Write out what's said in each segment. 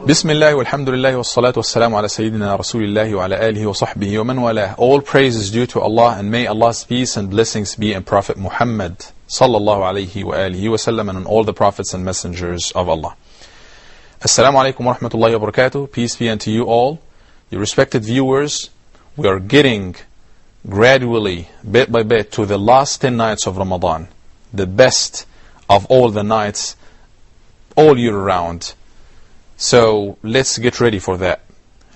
Bismillah walhamdulillah wassalatu wassalamu ala sayyidina rasulillahi wa ala alihi wa sahbihi wa man walah. All praise is due to Allah, and may Allah's peace and blessings be on Prophet Muhammad sallallahu alayhi wa alihi wa sallam, and on all the prophets and messengers of Allah. Assalamu alaikum wa rahmatullahi wa barakatuh. Peace be unto you all. Your respected viewers, we are getting gradually, bit by bit, to the last 10 nights of Ramadan, the best of all the nights all year round. So let's get ready for that.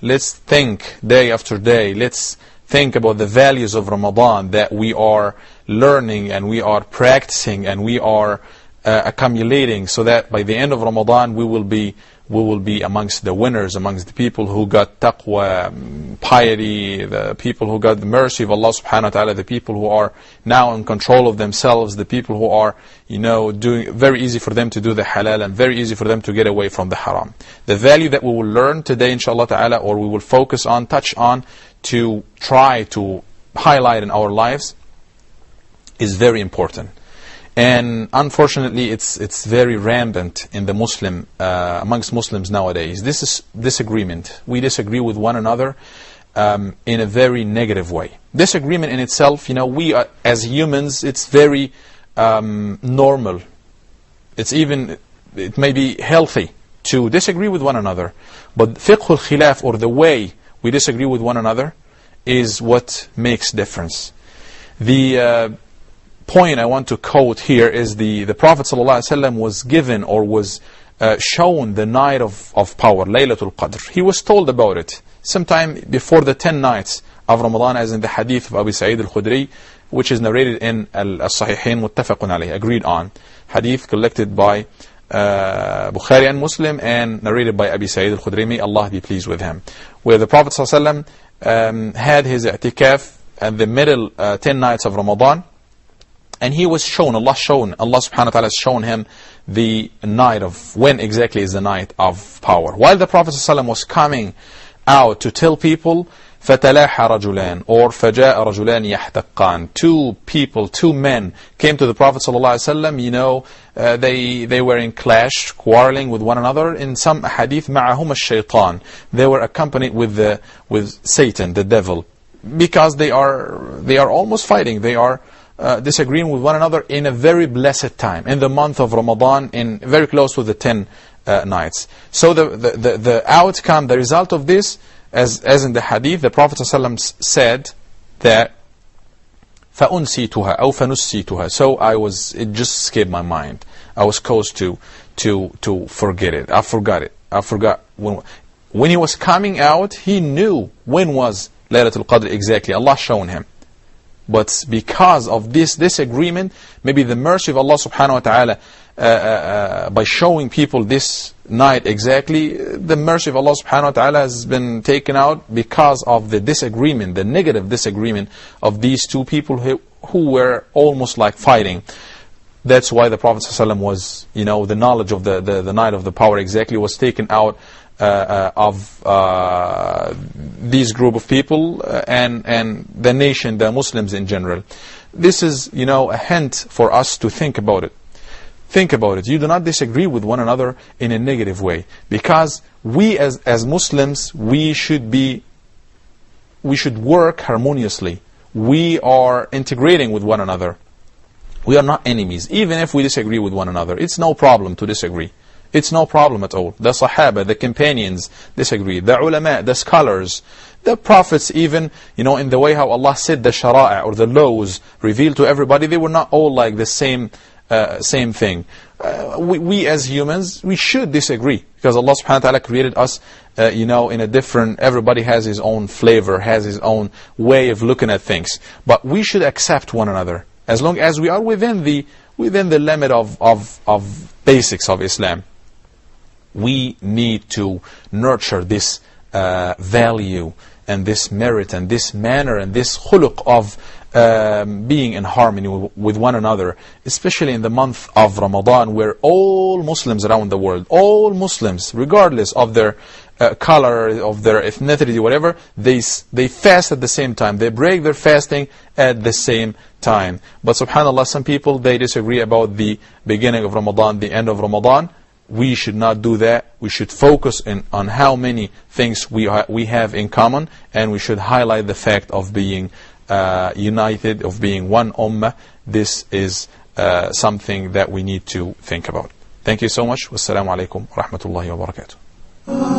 Let's think day after day. Let's think about the values of Ramadan that we are learning and we are practicing and we are accumulating, so that by the end of Ramadan we will be amongst the winners, amongst the people who got taqwa, piety, the people who got the mercy of Allah subhanahu wa ta'ala, the people who are now in control of themselves, the people who are, doing very easy for them to do the halal and very easy for them to get away from the haram. The value that we will learn today, inshallah ta'ala, or we will focus on, touch on, to try to highlight in our lives, is very important. And unfortunately, it's very rampant in the amongst Muslims nowadays. This is disagreement. We disagree with one another in a very negative way. Disagreement in itself, we as humans, it's very normal. It may be healthy to disagree with one another. But fiqh al-khilaf, or the way we disagree with one another, is what makes difference. The point I want to quote here is the Prophet ﷺ was given, or was shown, the night of power, Laylatul Qadr. He was told about it sometime before the 10 nights of Ramadan, as in the hadith of Abu Sa'id al-Khudri, which is narrated in Al-Sahihain, muttafaqun alayh, agreed on. Hadith collected by Bukhari and Muslim and narrated by Abu Sa'id al-Khudri, may Allah be pleased with him, where the Prophet ﷺ had his i'tikaf at the middle 10 nights of Ramadan. And he was shown, Allah subhanahu wa ta'ala has shown him the night of, when exactly is the night of power. While the Prophet ﷺ was coming out to tell people, فَتَلَاحَ رَجُلَانِ, or فَجَاءَ رَجُلَانِ يَحْتَقَّانِ, two men came to the Prophet ﷺ, they were in clash, quarreling with one another. In some hadith, مَعَهُمَ الشَّيْطَانِ, they were accompanied with Satan, the devil, because they are almost fighting. They are disagreeing with one another in a very blessed time, in the month of Ramadan, in very close to the 10 nights. So the outcome, the result of this, as in the hadith, the Prophet ﷺ said that فَأُنْسِيتُهَا أَوْ فَنُسِّيتُهَا. So it just escaped my mind. I was caused to forget it. I forgot it. I forgot. When he was coming out, he knew when was Laylatul Qadr exactly. Allah shown him. But because of this disagreement, maybe the mercy of Allah subhanahu wa ta'ala, by showing people this night exactly, the mercy of Allah subhanahu wa ta'ala has been taken out because of the disagreement, the negative disagreement of these two people who were almost like fighting. That's why the Prophet ﷺ was, the knowledge of the night of the power exactly was taken out of these group of people and the nation, the Muslims in general. This is, a hint for us to think about it. Think about it. You do not disagree with one another in a negative way, because we as Muslims, we should work harmoniously. We are integrating with one another. We are not enemies, even if we disagree with one another. It's no problem to disagree. It's no problem at all. The Sahaba, the companions disagree. The ulama, the scholars, the prophets even, in the way how Allah said the shara'a, or the laws revealed to everybody, they were not all like the same thing. We as humans, we should disagree, because Allah subhanahu wa ta'ala created us, in a different, everybody has his own flavor, has his own way of looking at things. But we should accept one another, as long as we are within the limit of basics of Islam. We need to nurture this value and this merit and this manner and this khuluq of being in harmony with one another, especially in the month of Ramadan, where all Muslims around the world, all Muslims, regardless of their color, of their ethnicity, whatever, they fast at the same time. They break their fasting at the same time. But subhanAllah, some people, they disagree about the beginning of Ramadan, the end of Ramadan. we should not do that. We should focus on how many things we have in common, and we should highlight the fact of being united, of being one ummah. This is something that we need to think about. Thank you so much. Wassalamu alaikum wa rahmatullahi wa barakatuh.